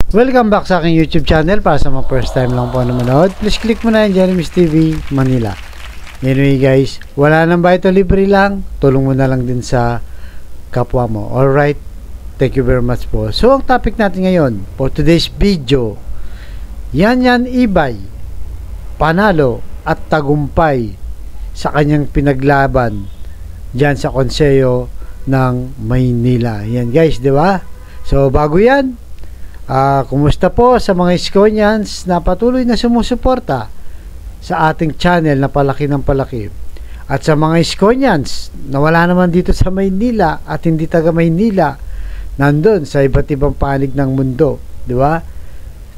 Welcome back sa aking YouTube channel. Para sa mga first time lang po na manood, please click mo na yung Jeremy's TV Manila. Anyway guys, wala nang ba ito, libre lang, tulong mo na lang din sa kapwa mo. Alright, thank you very much po. So ang topic natin ngayon for today's video, Yan Ibay panalo at tagumpay sa kanyang pinaglaban dyan sa Konseyo ng Maynila. Yan guys, di ba? So bago yan, kumusta po sa mga Iskonians na patuloy na sumusuporta sa ating channel na palaki ng palaki, at sa mga Iskonians na wala naman dito sa Maynila at hindi taga Maynila, nandun sa iba't ibang panig ng mundo, di ba,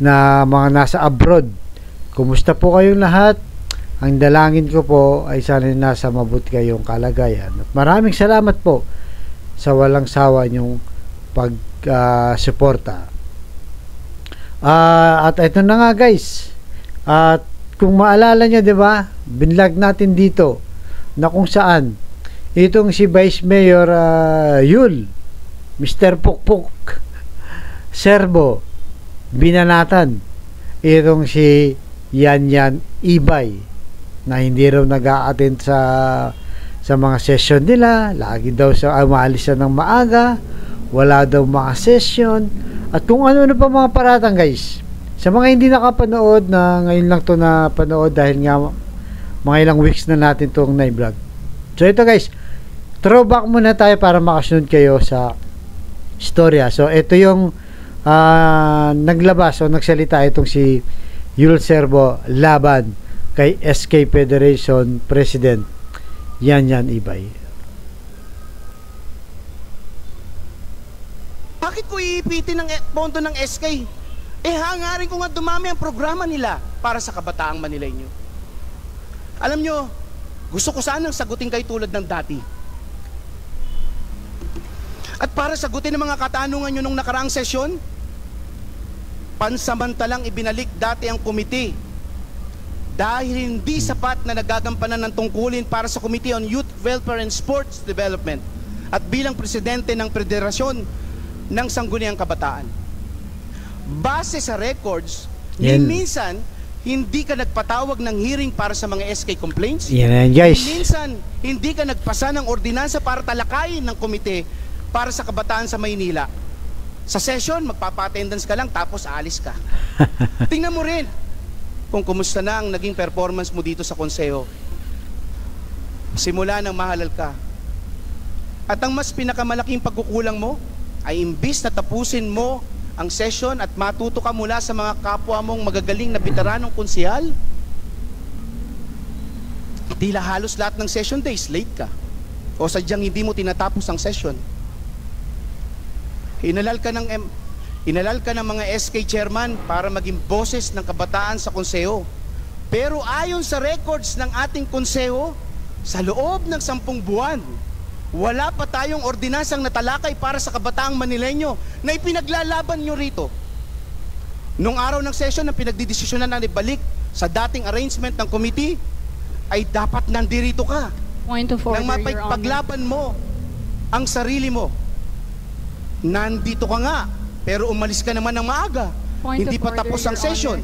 na mga nasa abroad, kumusta po kayong lahat? Ang dalangin ko po ay sana nasa mabuti kayong kalagayan, at maraming salamat po sa walang sawa nyong pag-suporta. At ito na nga guys, at kung maalala nyo, di ba, binlog natin dito na kung saan itong si Vice Mayor Yul, Mr. Pukpuk Serbo, binanatan itong si Yan Ibay na hindi raw nag-a-attend sa mga session nila. Lagi daw sa umalis siya ng maaga, wala daw mga session, at kung ano pa mga paratang guys. Sa mga hindi nakapanood, na ngayon lang to na panood dahil nga mga ilang weeks na natin itong na-vlog. So ito guys, throwback muna tayo para makasunod kayo sa istorya. So ito yung naglabas o nagsalita itong si Yul Serbo laban kay SK Federation President Yan Ibay. Bakit ko iipitin ng pondo ng SK? Hangarin ko nga dumami ang programa nila para sa kabataang Manileño. Alam nyo, gusto ko sanang sagutin kayo tulad ng dati. At para sagutin ang mga katanungan nyo nung nakaraang sesyon, pansamantalang ibinalik dati ang komite dahil hindi sapat na nagagampanan ng tungkulin para sa Committee on Youth Welfare and Sports Development at bilang presidente ng Federasyon ng Sangguniang Kabataan. Base sa records, minsan hindi ka nagpatawag ng hearing para sa mga SK complaints. Yan guys. Minsan hindi ka nagpasa ng ordinansa para talakayin ng komite para sa kabataan sa Maynila. Sa session, magpapa-attendance ka lang tapos aalis ka. Tingnan mo rin kung kumusta na ang naging performance mo dito sa konseho. Simula nang mahalal ka. At ang mas pinakamalaking pagkukulang mo ay imbis na tapusin mo ang session at matuto ka mula sa mga kapwa mong magagaling na veteranong konsehal, tila halos lahat ng session days late ka o sadyang hindi mo tinatapos ang session. Inalal ka ng mga SK chairman para maging boses ng kabataan sa konseho, pero ayon sa records ng ating konseho, sa loob ng 10 buwan wala pa tayong ordinansang natalakay para sa kabataang Manileño na ipinaglalaban nyo rito. Nung araw ng session na pinagdidesisyonan na ibalik sa dating arrangement ng committee, ay dapat nandirito ka. Point of order, nang mapaglaban mo ang sarili mo. Nandito ka nga, pero umalis ka naman ng maaga. Hindi pa tapos ang session.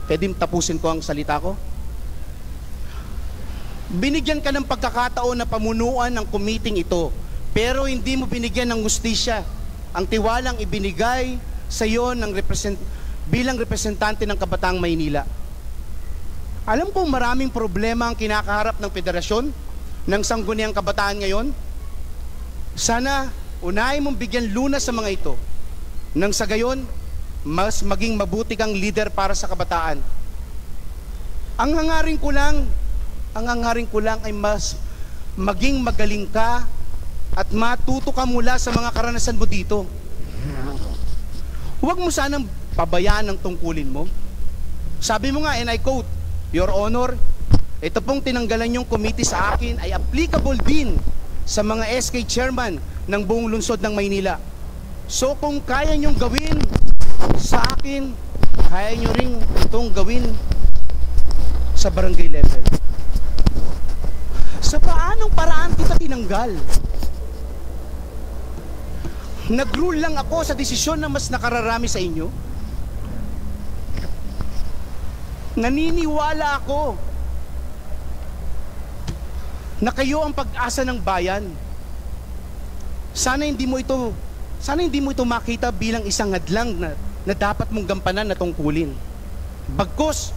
Pwede tapusin ko ang salita ko? Binigyan ka ng pagkakataon na pamunuan ng committee ito, pero hindi mo binigyan ng hustisya ang tiwalang ibinigay sa iyo bilang representante ng Kabataang Maynila. Alam kong maraming problema ang kinakaharap ng federasyon ng Sangguniang Kabataan ngayon. Sana unahin mong bigyan lunas sa mga ito, nang sa gayon mas maging mabuti kang leader para sa kabataan. Ang hangarin ko lang ay mas maging magaling ka at matuto ka mula sa mga karanasan mo dito. Huwag mo sanang pabayaan ang tungkulin mo. Sabi mo nga, and I quote, Your Honor, ito pong tinanggalan yung committee sa akin ay applicable din sa mga SK chairman ng buong lungsod ng Maynila. So kung kaya nyong gawin sa akin, kaya nyo rin itong gawin sa barangay level. Sa paanong paraan kita tinanggal? Nag-rule lang ako sa desisyon na mas nakararami sa inyo. Naniniwala ako na kayo ang pag-asa ng bayan. Sana hindi mo ito makita bilang isang hadlang na dapat mong gampanan na tungkulin. Bagkus,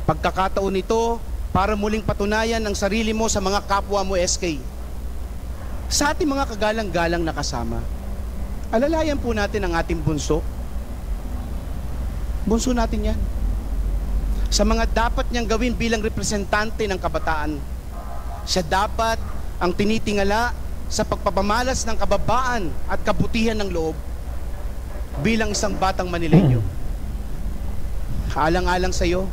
pagkakataon ito para muling patunayan ang sarili mo sa mga kapwa mo SK. Sa ating mga kagalang-galang na kasama, alalayan po natin ang ating bunso. Bunso natin yan. Sa mga dapat niyang gawin bilang representante ng kabataan. Siya dapat ang tinitingala sa pagpapamalas ng kababaan at kabutihan ng loob bilang isang batang Manileño. Alang-alang sa iyo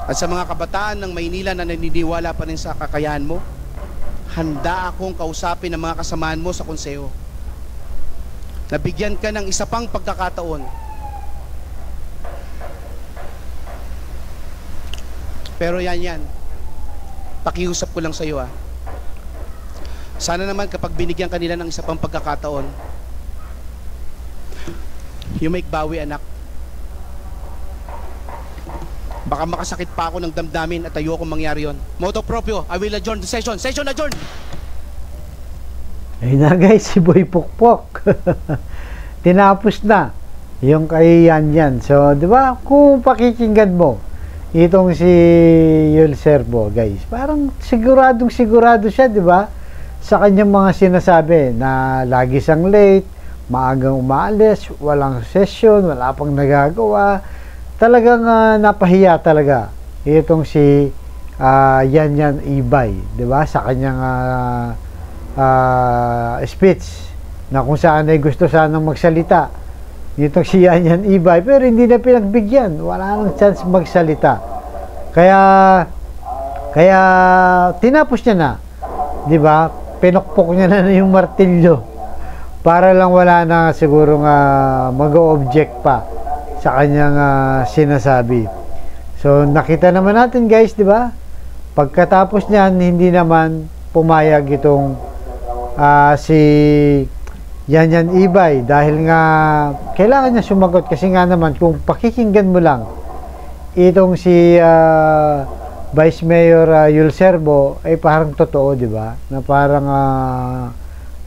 at sa mga kabataan ng Maynila na naniniwala pa rin sa kakayahan mo, handa akong kausapin ang mga kasamaan mo sa konseho. Nabigyan ka ng isa pang pagkakataon. Pero yan. Pakiusap ko lang sa iyo Sana naman kapag binigyan kanila ng isa pang pagkakataon, you make bawi, anak. Baka makasakit pa ako ng damdamin at ayokong mangyari yon. Moto proprio, I will adjourn the session. Session adjourned! Ayun na guys, si Boy Pukpok. Tinapos na yung kay Yan. So, di ba, kung pakikinggan mo, itong si Yul Serbo, guys, parang sigurado siya, di ba? Sa kanyang mga sinasabi na lagi siyang late, maagang umaalis, walang session, wala pang nagagawa. Talagang napahiya talaga itong si Yan Ibay, di ba? Sa kanyang speech na kung saan ay gusto sanang magsalita itong si Yan Ibay, pero hindi na pinagbigyan, wala nang chance magsalita. Kaya tinapos niya na, di ba? Pinokpok niya na yung martilyo para lang wala na siguro mag-o-object pa sa kanyang sinasabi. So nakita naman natin guys, di ba? Pagkatapos niyan, hindi naman pumayag itong si Yan Ibay dahil nga kailangan niya sumagot kasi nga naman kung pakikinggan mo lang itong si Vice Mayor Yul Serbo ay parang totoo, di ba? Na parang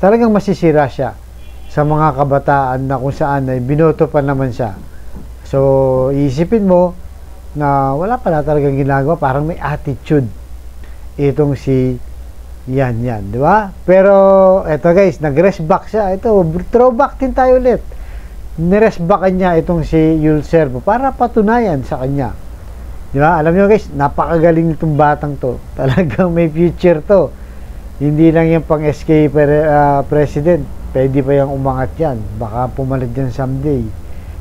talagang masisira siya sa mga kabataan na kung saan ay binoto pa naman siya. So, iisipin mo na wala pala talagang ginagawa, parang may attitude itong si Yan, di ba? Pero eto guys, nag-rest back siya. Ito, throwback din tayo ulit. Nirest backan niya itong si Yul Serbo para patunayan sa kanya. Di ba? Alam niyo guys, napakagaling nitong batang to. Talagang may future to. Hindi lang yung pang SK president. Pwede pa yung umangat yan. Baka pumalit yan someday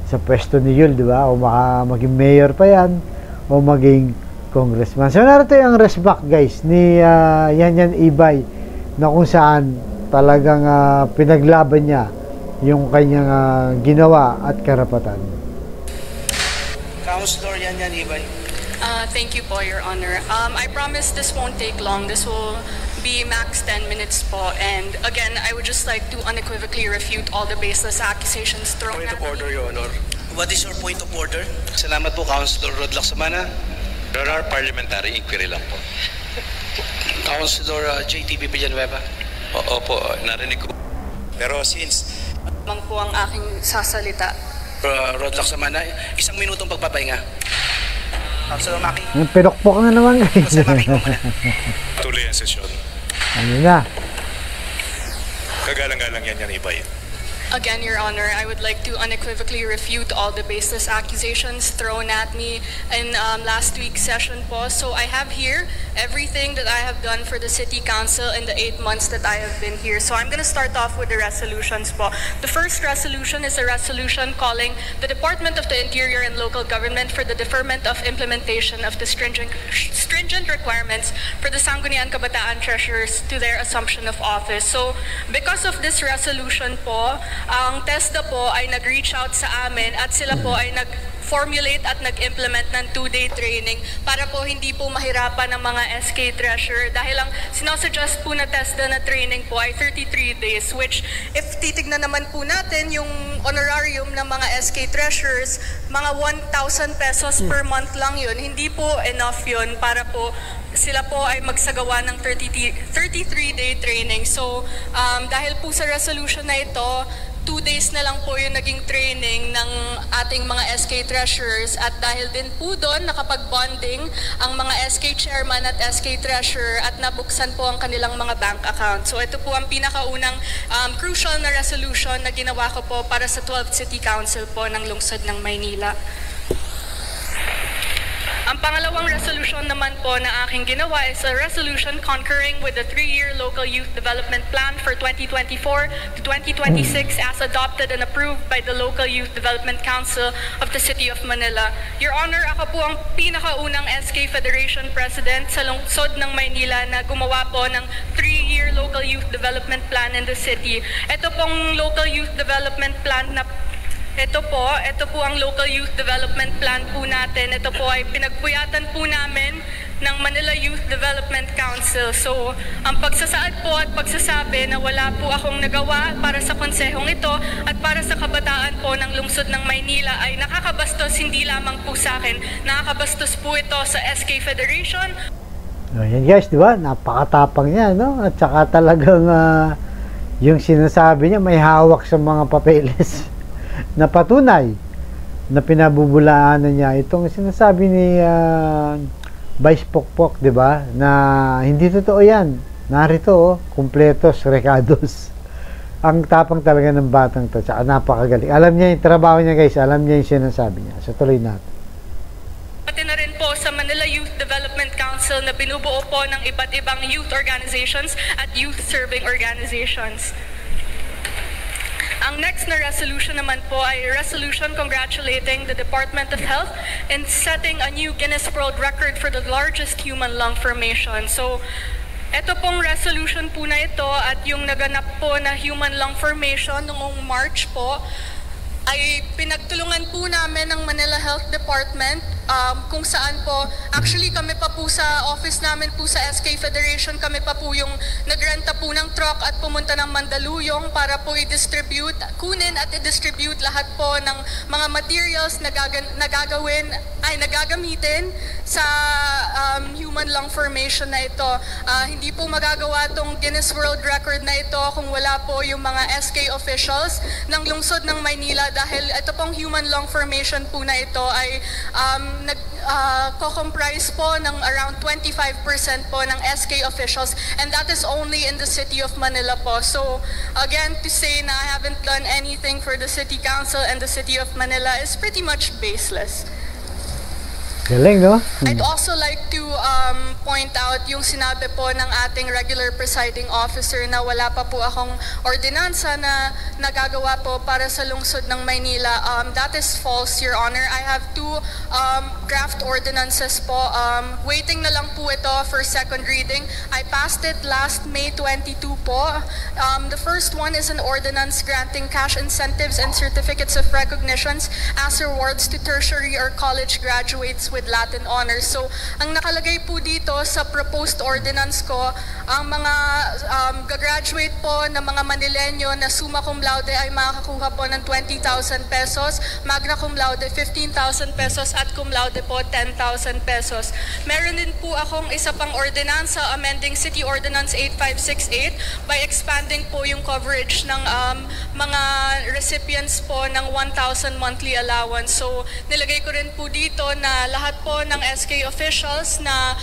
sa pwesto ni Yul, di ba? O baka maging mayor pa yan o maging congressman. So narito yung rest back guys ni Yan Ibay na kung saan talagang pinaglaban niya yung kanyang ginawa at karapatan. Councilor Yan Ibay. Thank you po, Your Honor. I promise this won't take long. This will be max 10 minutes po. And again, I would just like to unequivocally refute all the baseless accusations thrown Point at of order, me. Your Honor. What is your point of order? Salamat po, Councilor Rod Lacsamana. Your Honor, parliamentary inquiry lang po. Councilor JTB Villanueva. Opo, narinig ko. Pero since Mang po ang aking sasalita. Rod Lacsamana, isang minutong pagpapahinga. Councilor Maki. Pinokpok na naman guys. tuloy ang sesyon, Ano na? kagalang-galang yan Ibay. Again, Your Honor, I would like to unequivocally refute all the baseless accusations thrown at me in last week's session po. So I have here everything that I have done for the City Council in the 8 months that I have been here. So I'm going to start off with the resolutions po. The first resolution is a resolution calling the Department of the Interior and Local Government for the deferment of implementation of the stringent requirements for the Sangguniang Kabataan Treasurers to their assumption of office. So because of this resolution po, ang TESDA po ay nag-reach out sa amin at sila po ay nag-formulate at nag-implement ng 2-day training para po hindi po mahirapan ng mga SK Treasurer dahil ang sinusuggest po na TESDA na training po ay 33 days, which if titignan naman po natin yung honorarium ng mga SK Treasurers, mga 1,000 pesos per month lang yun. Hindi po enough yun para po sila po ay magsagawa ng 33-day training. So, dahil po sa resolution na ito, 2 days na lang po yung naging training ng ating mga SK Treasurers at dahil din po doon nakapag-bonding ang mga SK Chairman at SK Treasurer at nabuksan po ang kanilang mga bank account. So ito po ang pinakaunang crucial na resolution na ginawa ko po para sa 12th City Council po ng lungsod ng Maynila. Ang pangalawang resolution naman po na aking ginawa is a resolution concurring with the 3-year Local Youth Development Plan for 2024 to 2026 as adopted and approved by the Local Youth Development Council of the City of Manila. Your Honor, ako po ang pinakaunang SK Federation President sa lungsod ng Maynila na gumawa po ng 3-year Local Youth Development Plan in the city. Ito pong Local Youth Development Plan na ito po ang Local Youth Development Plan po natin. Ito po ay pinagpuyatan po namin ng Manila Youth Development Council. So, ang pagsasaad po at pagsasabi na wala po akong nagawa para sa konsehong ito at para sa kabataan po ng lungsod ng Maynila ay nakakabastos hindi lamang po sa akin, nakakabastos po ito sa SK Federation. Yan guys, di ba? Napakatapang niya, no? At saka talagang yung sinasabi niya may hawak sa mga papeles na patunay na pinabubulaanan niya itong sinasabi ni Vice Pokpok, di ba? Na hindi totoo yan. Narito, kumpletos, recados. Ang tapang talaga ng batang to. Tsaka napakagaling. Alam niya yung trabaho niya, guys. Alam niya yung sinasabi niya. So, tuloy natin. Pati na rin po sa Manila Youth Development Council na binubuo po ng iba't ibang youth organizations at youth-serving organizations. Ang next na resolution naman po ay a resolution congratulating the Department of Health in setting a new Guinness World Record for the largest human lung formation. So, ito pong resolution po na ito at yung naganap po na human lung formation noong March po ay pinagtulungan po namin ng Manila Health Department kung saan po, actually kami pa po sa office namin po sa SK Federation, kami pa po yung nagrenta po ng truck at pumunta ng Mandaluyong para po i-distribute, kunin at i-distribute lahat po ng mga materials na nagagamitin sa human lung formation na ito. Hindi po magagawa tong Guinness World Record na ito kung wala po yung mga SK officials ng lungsod ng Maynila dahil ito pong human lung formation po na ito ay co-comprise po ng around 25% po ng SK officials and that is only in the City of Manila po. So again, to say na I haven't done anything for the City Council and the City of Manila is pretty much baseless. Galing, no? I'd also like to point out yung sinabi po ng ating regular presiding officer na wala pa po akong ordinansa na nagagawa po para sa lungsod ng Maynila. That is false, Your Honor. I have 2 draft ordinances po. Waiting na lang po ito for second reading. I passed it last May 22 po. The first one is an ordinance granting cash incentives and certificates of recognitions as rewards to tertiary or college graduates with Latin honors. So, ang nakalagay po dito sa proposed ordinance ko, ang mga gagraduate po na mga Manileño na summa cum laude ay makakakuha po ng 20,000 pesos, magna cum laude 15,000 pesos at cum laude po 10,000 pesos. Meron din po akong isa pang ordinansa amending City Ordinance 8568 by expanding po yung coverage ng mga recipients po ng 1,000 monthly allowance. So, nilagay ko rin po dito na lahat po ng SK officials na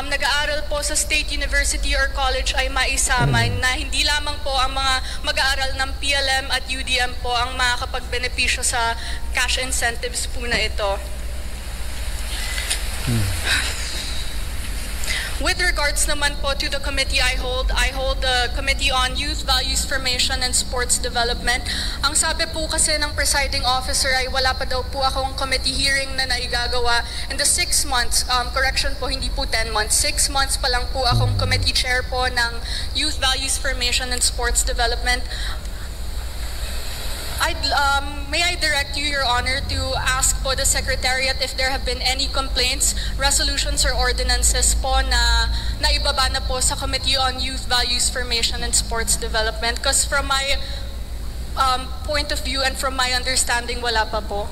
nag-aaral po sa State University or College ay maisama na hindi lamang po ang mga mag-aaral ng PLM at UDM po ang makakapagbenepisyo sa cash incentives po na ito. With regards naman po to the committee I hold the Committee on Youth Values Formation and Sports Development. Ang sabi po kasi ng presiding officer ay wala pa daw po akong committee hearing na naigagawa. In the 6 months, correction po, hindi po 10 months, 6 months pa lang po akong committee chair po ng Youth Values Formation and Sports Development. may I direct you, Your Honor, to ask po the Secretariat if there have been any complaints, resolutions, or ordinances po na naibaba na po sa Committee on Youth Values Formation and Sports Development. Because from my point of view and from my understanding, wala pa po.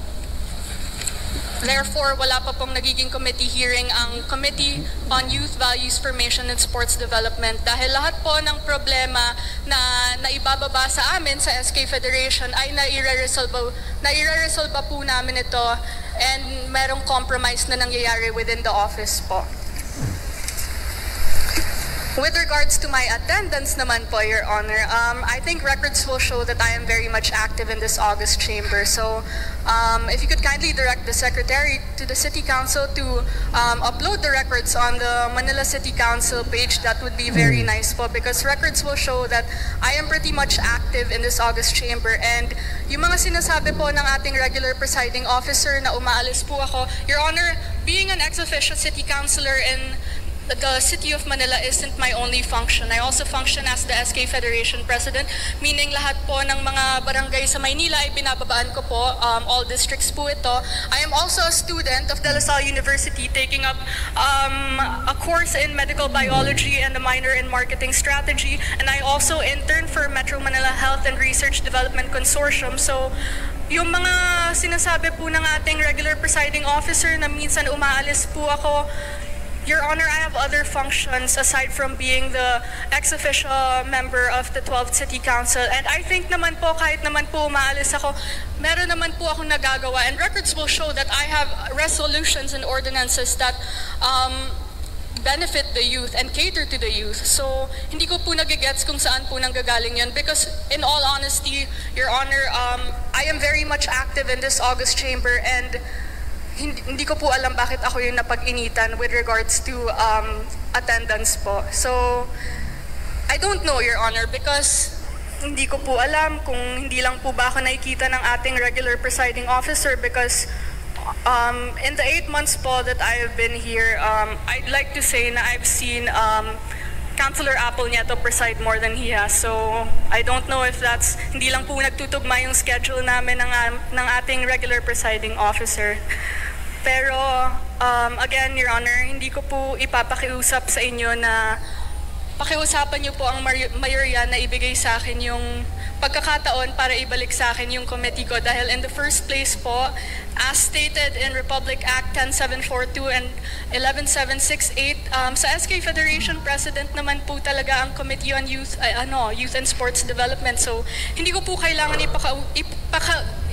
Therefore, wala pa pong nagiging committee hearing ang Committee on Youth Values Formation and Sports Development dahil lahat po ng problema na naibababa sa amin sa SK Federation ay naire-resolve po namin ito and merong compromise na nangyayari within the office po. With regards to my attendance naman po, Your Honor, I think records will show that I am very much active in this August chamber. So, if you could kindly direct the Secretary to the City Council to upload the records on the Manila City Council page, that would be very nice po because records will show that I am pretty much active in this August chamber. And yung mga sinasabi po ng ating regular presiding officer na umaalis po ako, Your Honor, being an ex-officio city councilor in the City of Manila isn't my only function. I also function as the SK Federation President, meaning lahat po ng mga barangay sa Maynila ay binababaan ko po, all districts po ito. I am also a student of De La Salle University taking up a course in medical biology and a minor in marketing strategy, and I also intern for Metro Manila Health and Research Development Consortium. So, yung mga sinasabi po ng ating regular presiding officer na minsan umaalis po ako, Your Honor, I have other functions aside from being the ex-officio member of the 12th City Council. And I think naman po, kahit naman po umaalis ako, meron naman po akong nagagawa. And records will show that I have resolutions and ordinances that benefit the youth and cater to the youth. So, hindi ko po nagigets kung saan po nanggagaling yun. Because in all honesty, Your Honor, I am very much active in this August chamber and hindi ko po alam bakit ako yung napag-initan with regards to attendance po. So, I don't know, Your Honor, because hindi ko po alam kung hindi lang po ba ako nakikita ng ating regular presiding officer because in the 8 months po that I have been here, I'd like to say na I've seen Councilor Apple Nieto preside more than he has. So, I don't know if that's, hindi lang po nagtutugma yung schedule namin ng ating regular presiding officer. Pero, again, Your Honor, hindi ko po ipapakiusap sa inyo na pakiusapan niyo po ang mayorya na ibigay sa akin yung pagkakataon para ibalik sa akin yung committee ko. Dahil in the first place po, as stated in Republic Act 10742 and 11768, sa SK Federation President naman po talaga ang Committee on Youth and Sports Development. So, hindi ko po kailangan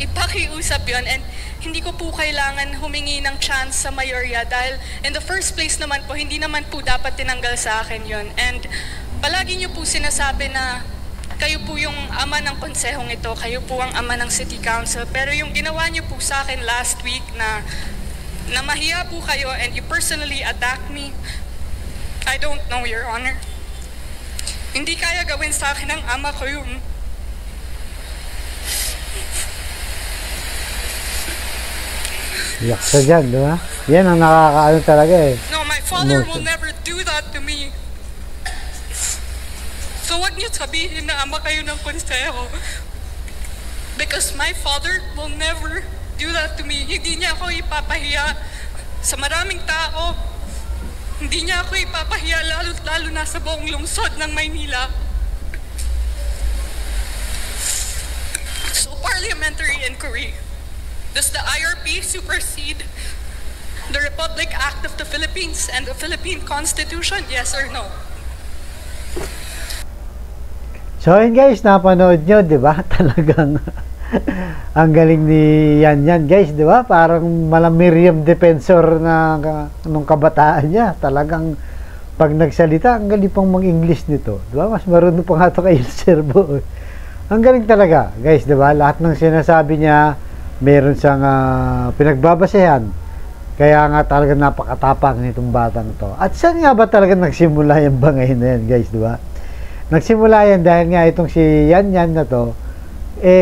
ipakiusap yun and hindi ko po kailangan humingi ng chance sa mayorya dahil in the first place naman po, hindi naman po dapat tinanggal sa akin yun. And palagi niyo po sinasabi na kayo po yung ama ng konsehong ito, kayo po ang ama ng City Council. Pero yung ginawa niyo po sa akin last week na mahiya po kayo and you personally attacked me, I don't know, Your Honor. Hindi kaya gawin sa akin ng ama ko yung yak sa dyan, di ba? Yan ang nakakaano talaga eh. No, my father will never do that to me. So wag niyo sabihin na ama kayo ng konseho. Because my father will never do that to me. Hindi niya ako ipapahiya sa maraming tao. Hindi niya ako ipapahiya lalo na sa buong lungsod ng Maynila. So parliamentary inquiry. Does the IRP supersede the Republic Act of the Philippines and the Philippine Constitution? Yes or no? So yun guys, napanood nyo, di ba? Talagang ang galing ni Yan guys, di ba? Parang Miriam Defensor na nung kabataan niya. Talagang pag nagsalita, ang galing pang mag-English nito. Di ba? Mas marunong pa nga ito kay Il Servo. Ang galing talaga, guys, di ba? Lahat ng sinasabi niya, meron siyang pinagbabasehan. Kaya nga talaga napakatapang nitong batang to. At saan nga ba talaga nagsimula yung bangay na yan, guys, di ba? Nagsimula yan dahil nga itong si Yan na to,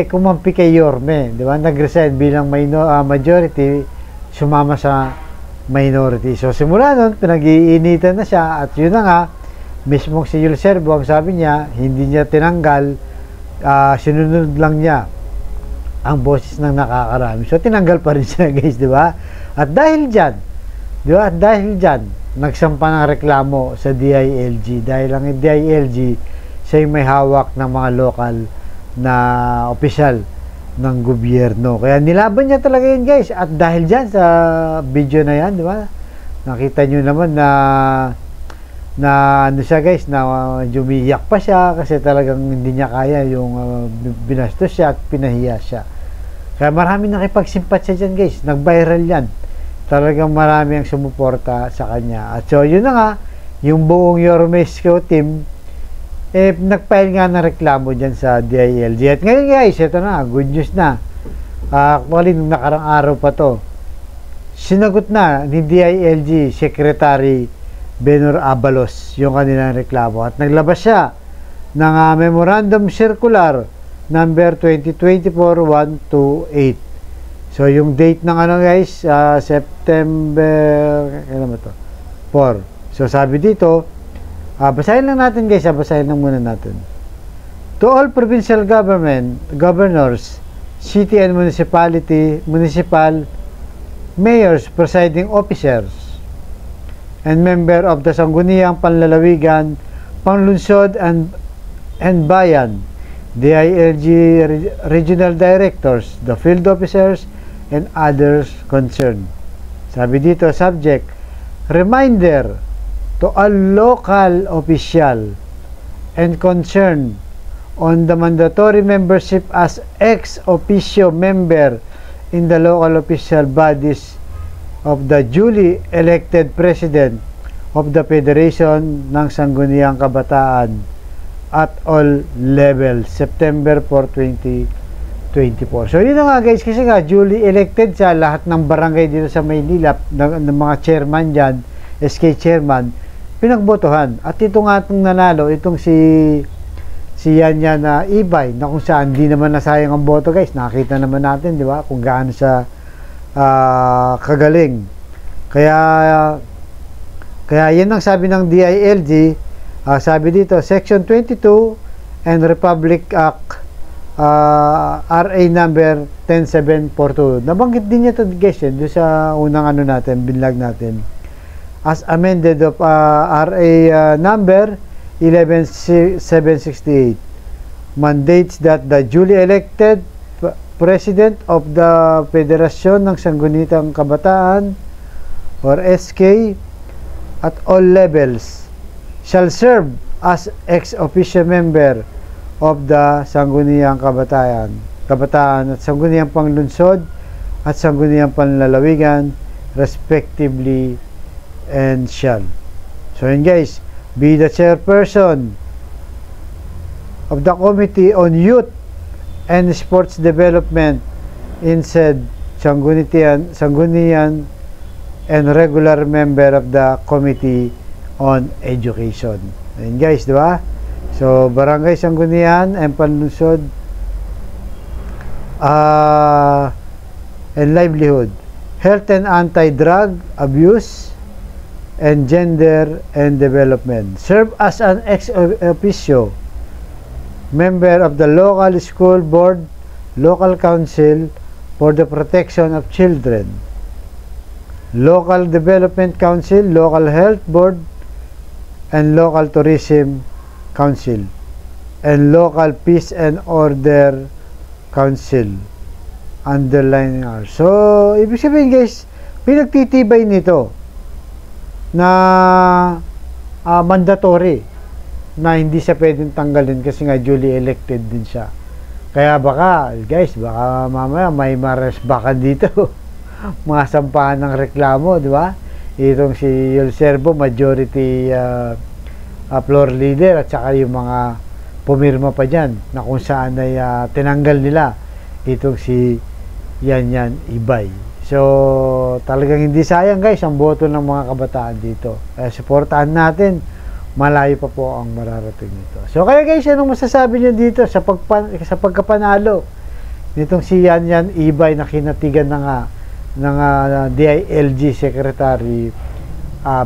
kumampi kay Yorme, di ba? Nag-resign bilang majority, sumama sa minority. So, simula nun, pinag-iinitan na siya. At yun na nga, mismong si Il Servo, ang sabi niya, hindi niya tinanggal, sinunod lang niya ang boses ng nakakarami. So tinanggal pa rin siya guys, di ba? At dahil dyan, di ba? At dahil dyan, nagsampa ng reklamo sa DILG dahil ang DILG siya yung may hawak ng mga lokal na opisyal ng gobyerno. Kaya nilaban niya talaga yun guys. At dahil dyan sa video na yan, di ba? Nakita nyo naman na ano siya guys, na umiyak pa siya kasi talagang hindi niya kaya yung binastos siya at pinahiya siya. Kaya marami nakipagsimpat siya dyan guys, nag-viral yan. Talagang marami ang sumuporta sa kanya. At so yun na nga, yung buong Yormesco team nag-file nga ng reklamo dyan sa DILG. At ngayon guys, ito na, good news na. Actually, nung nakarang araw pa to, sinagot na ni DILG Secretary Benor Abalos yung kanilang reklamo at naglabas siya ng Memorandum Circular number 2024-128. So yung date ng ano guys, September kailan ba to? 4. So sabi dito, basahin lang natin guys, basahin lang muna natin. To all provincial governors, city and municipal mayors, presiding officers, and member of the Sangguniang Panlalawigan, Panlunsod and Bayan, DILG regional directors, the field officers, and others concerned. Sabi dito, subject, reminder to all local official and concerned on the mandatory membership as ex officio member in the local official bodies of the duly elected President of the Federation ng Sangguniang Kabataan at all levels, September 4, 2024. So, yun na nga guys, kasi nga, duly elected sa lahat ng barangay dito sa Maynila, ng mga chairman dyan, SK chairman, pinagbotohan. At ito nga itong nanalo, itong si Yan na Ibay, na kung saan di naman nasayang ang boto guys, nakita naman natin, di ba, kung gaano sa kagaling. Kaya yan ang sabi ng DILG. Sabi dito, Section 22 and Republic Act RA number 10742. Nabanggit din niya ito guys, doon sa unang ano natin, binlag natin. As amended of RA number 11768 mandates that the duly elected President of the Federasyon ng Sangguniang Kabataan or SK at all levels shall serve as ex officio member of the Sangguniang Kabataan at Sangguniang Panlunsod at Sangguniang Panlalawigan respectively and shall. So yun guys, be the chairperson of the Committee on Youth and Sports Development in said Sanggunian and regular member of the Committee on Education. Ayun guys, di ba? So, Barangay Sanggunian and Panlunsod and Livelihood, Health and Anti-Drug Abuse and Gender and Development. Serve as an ex officio member of the local school board, local council for the protection of children, local development council, local health board, and local tourism council, and local peace and order council. Underline R. So, ibig sabihin guys, pinagtitibay nito na mandatory na hindi siya pwedeng tanggalin kasi nga duly elected din siya. Kaya baka, guys, baka mamaya may maresbakan dito. Mga sampahan ng reklamo, di ba? Itong si Yul Servo, majority floor leader at saka yung mga pumirma pa dyan na kung saan ay tinanggal nila itong si Yan Ibay. So, talagang hindi sayang guys ang boto ng mga kabataan dito. Kaya supportahan natin. Malayo pa po ang mararating nito. So kaya guys, anong masasabi niyo dito sa pagkapanalo nitong si Yan Ibay na kinatigan ng DILG Secretary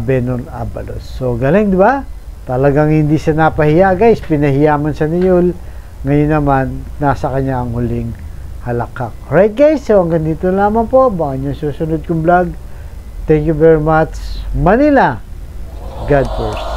Benor Abalos. So galing, di ba? Talagang hindi siya napahiya guys, pinahiya man sa Niyul. Ngayon naman nasa kanya ang huling halakak. Alright guys, so hanggang dito lamang po. Baka nyo susunod kong vlog. Thank you very much. Manila, God first.